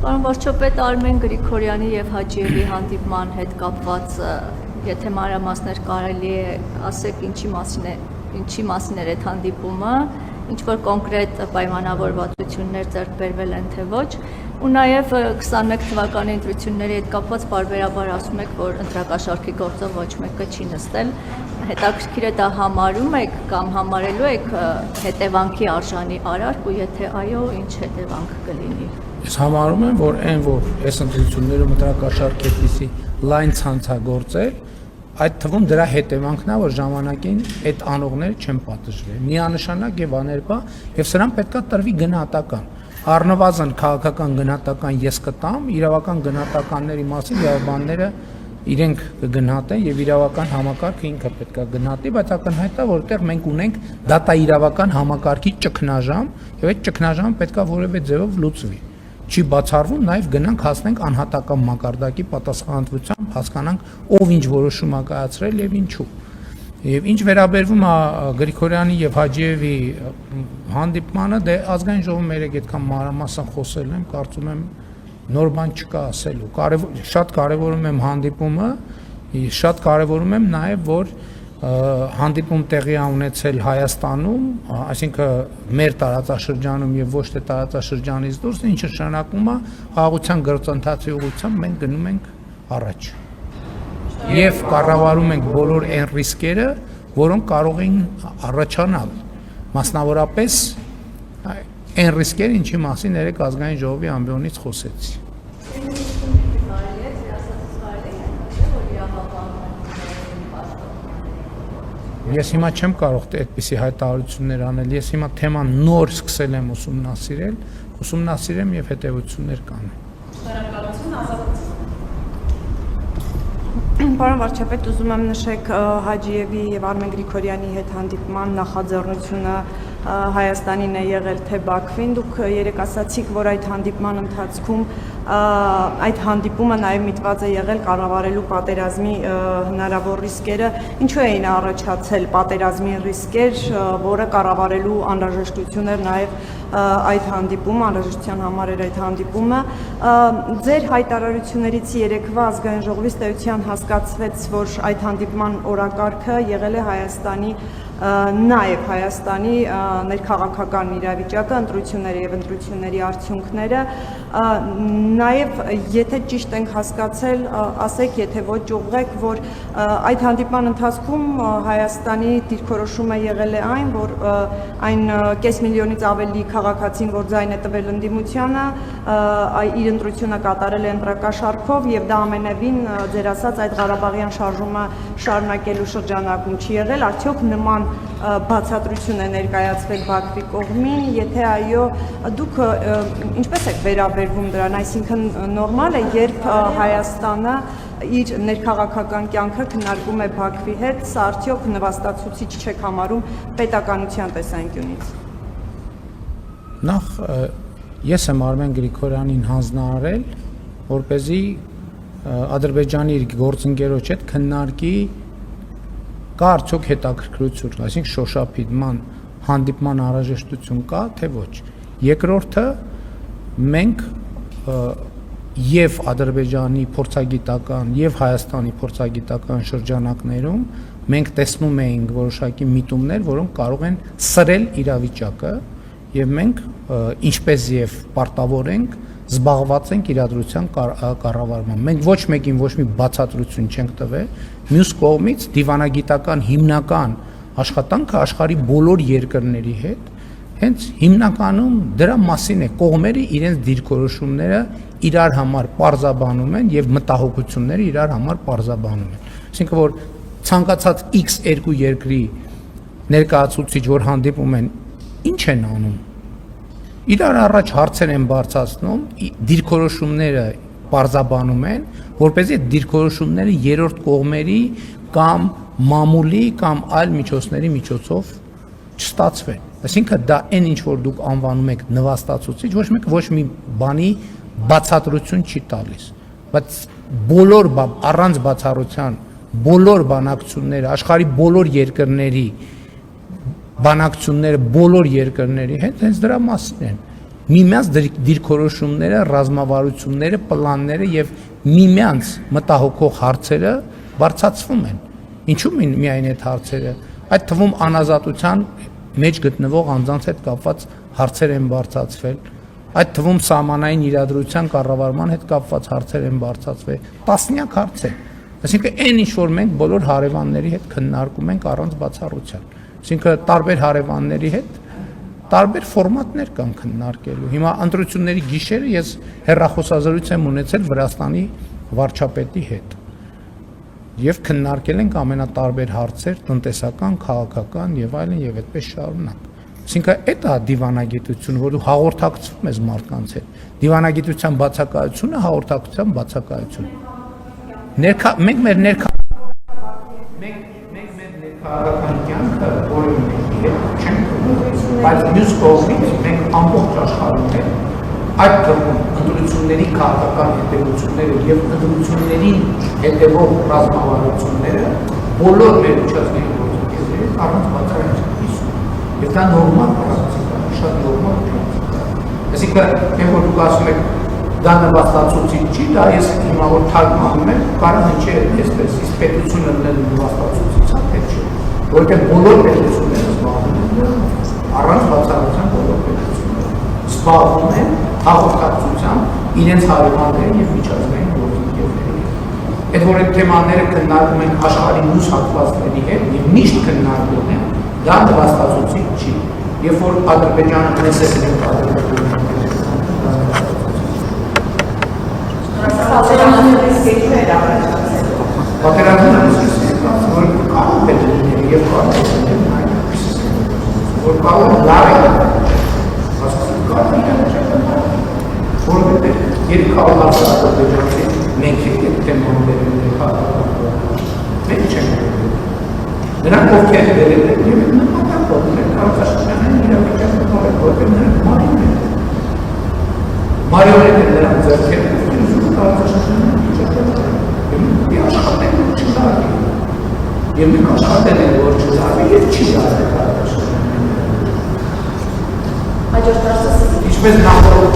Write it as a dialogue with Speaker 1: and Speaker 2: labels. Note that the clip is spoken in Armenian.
Speaker 1: Պարոն վարչապետ, Արմեն Գրիգորյանի եւ Հաջիևի հանդիպման հետ կապված, եթե մանրամասներ կարելի է ասեք ինչի մասին էր այդ հանդիպումը, ինչ որ կոնկրետ պայմանավորվածություններ ձեռք բերվել են թե ոչ, ու նաեւ 21 թվականի ընտրությունների հետ կապված բարբերաբար ասում եք, որ ընտրակաշառքի գործով ոչ մեկը չի նստել, հետաքրքիր է դա համարում եք կամ համարելու եք հետևանքի արժանի արարք ու եթե այո, ինչ հետևանք կլինի։
Speaker 2: Ես համարում եմ, որ այն, որ այս ընտրություններում ընտրակաշառք այդպիսի լայն ցանցագործ է, այդ թվում դրա հետևանքն է, որ ժամանակին այդ անողները չեն պատժվել։ Միանշանակ եւ աներկա եւ սրան պետքա տրվի գնահատական։ Առնվազն քաղաքական գնահատական ես կտամ, իրավական գնահատականների մասին իրավաբանները իրենք կգնահատեն եւ իրավական համակարգը ինքը պետքա գնահատի, բայց ակնհայտ է, որտեղ մենք ունենք դատա իրավական համակարգի ճգնաժամ եւ այդ ճգնաժամը պետքա որևէ ձևով լուծվի։ Չի բացառվում, նաև գնանք հասնենք անհատական մակարդակի պատասխանատվությամբ, հասկանանք ով ինչ որոշում է կայացրել եւ ինչու։ Եվ ինչ վերաբերվում է Գրիգորյանի եւ Հաջիևի հանդիպմանը, դե ազգային ժողովում երեք այդքան մանրամասն խոսել եմ, կարծում եմ նոր բան չկա ասելու։ Շատ կարևորում եմ հանդիպումը, շատ կարևորում եմ նաև, որ հանդիպում տեղի ունեցել Հայաստանում, այսինքն մեր տարածաշրջանում եւ ոչ թե տարածաշրջանից դուրս, ինչը նշանակում է խաղաղության գործընթացի ուղղությամբ մենք գնում ենք առաջ։ Եվ կառավարում ենք բոլոր այն ռիսկերը, որոնք կարող են առաջանալ, մասնավորապես այն ռիսկերը, ինչի մասին երեք ազգային ժողովի ամբիոնից խոսեցի։ Ես հիմա չեմ կարող այդպիսի հայտարարություններ անել, ես հիմա թեման նոր սկսել եմ ուսումնասիրեմ եւ հետեւություններ կանեմ։
Speaker 3: Շնորհակալություն, ազատություն։ Պարոն վարչապետ, ուզում եմ նշեք Հաջիևի եւ Արմեն Գրիգորյանի հետ հանդիպման նախաձեռնությունը Հայաստանին է եղել թե Բաքվին, դուք երեք ասացիք, որ այդ հանդիպման ընթացքում այդ հանդիպումը նաև միտված է եղել կառավարելու պատերազմի հնարավոր ռիսկերը, ինչու էին առաջացել պատերազմի ռիսկեր, որը կառավարելու անհրաժեշտություն էր նաև այդ հանդիպումը, անհրաժեշտության համար էր այդ հանդիպումը։ Ձեր հայտարարություններից երեկվա ազգային ժողովի ստեյության հասկացվեց, որ այդ հանդիպման օրակարգը եղել է Հայաստանի նաև Հայաստանի ներքաղաքական իրավիճակը, ընտրությունները եւ ընտրությունների արդյունքները, նաև եթե ճիշտ ենք հասկացել, ասեք, եթե ոչ ուղղեք, որ այդ հանդիպման ընթացքում Հայաստանի դիրքորոշումը եղել է այն, որ այն կես միլիոնից ավելի քաղաքացին, որ ձայն է տվել ընդդիմությանը, իր ընտրությունը կատարել է ընտրակաշառքով եւ դա ամենևին ձեր ասած այդ Ղարաբաղյան շարժումը շարունակելու շրջանակում չի եղել, արդյոք նման բացատրություն է ներկայացվել Բաքվի կողմին, եթե այո, դուք ինչպես եք վերաբերվում դրան, այսինքն նորմալ է, երբ Հայաստանը իր ներքաղաքական կյանքը քննարկում է Բաքվի հետ, սա արդյոք նվաստացուցիչ չեք համարում պետականության տեսանկյունից։
Speaker 2: Նախ ես եմ Արմեն Գրիգորյանին հանձնարարել, որպեսզի Ադրբեջանի իր գործընկերոջ հետ քննարկի կա արդյոք հետաքրքրություն, այսինքն շոշափիդման հանդիպման անհրաժեշտություն կա, թե ոչ։ Երկրորդը մենք եւ Ադրբեջանի փորձագիտական եւ Հայաստանի փորձագիտական շրջանակներում մենք տեսնում էինք որոշակի միտումներ, որոնք կարող են սրել իրավիճակը եւ մենք ինչպես եւ պարտավոր ենք զբաղված ենք իրադրության կառավարման։ Մենք ոչ մեկին ոչ մի բացատրություն չենք տվել, մյուս կողմից դիվանագիտական հիմնական աշխատանքը աշխարհի բոլոր երկրների հետ հենց հիմնականում դրա մասին է, կողմերը իրենց դիրքորոշումները իրար համար պարզաբանում են եւ մտահոգությունները իրար համար պարզաբանում են։ Այսինքն որ ցանկացած X2 երկրի ներկայացուցիչ, որ հանդիպում են, ինչ են անում։ Իրար առաջ հարցեր են բարձրացնում, դիրքորոշումները պարզաբանում են, որպեսզի դիրքորոշումները երրորդ կողմերի կամ մամուլի կամ այլ միջոցների միջոցով չստացվեն։ Այսինքն դա այն ինչ որ դուք անվանում եք նվաստացուցիչ, ոչ մի բանի բացատրություն չի տալիս, բայց բոլոր առանց բացառության բոլոր բանակցությունները աշխարհի բոլոր երկրների բանակցությունները բոլոր երկրների հետ հենց դրա մասին են։ միմյանց դիրքորոշումները, ռազմավարությունները, պլանները եւ միմյանց մտահոգող հարցերը բարձրացվում են։ Ինչու՞ միայն այդ հարցերը, այդ թվում անազատության մեջ գտնվող անձանց հետ կապված հարցեր են բարձրացվել, այդ թվում սահմանային իրադրության կառավարման հետ կապված հարցեր են բարձրացվել, տասնյակ հարցեր։ Այսինքն այն ինչ որ մենք բոլոր հարևանների հետ քննարկում ենք առանց բացառության։ Այսինքն տարբեր հարևանների հետ տարբեր ֆորմատներ կան քննարկելու։ Հիմա ընտրությունների գիշերը ես հեռախոսազրույց եմ ունեցել Վրաստանի վարչապետի հետ։ Եվ քննարկել ենք ամենատարբեր հարցեր, տնտեսական, քաղաքական եւ այլն եւ այդպես շարունակ։ Այսինքն այդ է դիվանագիտությունը, որ դու հաղորդակցվում ես մարդկանց հետ։ Դիվանագիտության բացակայությունը հաղորդակցության բացակայություն։ Մենք մեր ներքաղաքական կյանքը որևէ մեկի հետ չենք ունեցել, բայց մյուս կողմից մենք ամբողջ աշխարհում ենք այդ թվում ընտրությունների քաղաքական հետևությունները եւ ընտրություններին հետևող ռազմավարությունները բոլոր մեր միջազգային գործընկերների առանց բացառության կիսում։ Եվ դա նորմալ պրակտիկա է, շատ նորմալ պրակտիկա է։ Այսինքն, այն որ դուք ասում եք դա նվաստացուցիչ չի, դա ես հիմա որ թարգմանում եմ, կարող է չէ այսպես, իսկ պետությունը լինել նվաստացուցիչ է, թե չէ։ Որովհետեւ բոլոր պետությունները զբաղվում են առանց բացառության բոլոր պետությունները զբաղվում են հաղորդակցությամբ իրենց հարևանների եւ միջազգային գործընկերների հետ։ Այդ որ այդ թեմաները քննարկում են աշխարհի մյուս հատվածների հետ եւ միշտ քննարկում են, դա նվաստացուցիչ չի։ Երբ որ Ադրբեջանը մեզ է պատերազմները որ կարող է լինել եւ կարող է լինել որ կարող է լավ է որովհետեւ երբ կարող է Ադրբեջանը մենք այդ թեմաները մենք չենք նրանք ովքեր դերել են եւ նպատակով են քաղաքաշրջանային իրավիճակը որպես մարիոնետ են նրանք ձեռքերը Եվ մենք աշխատել են, որ չզարվի և չի զարվի քաղաքաշրջանային։ Ինչպես նախորդ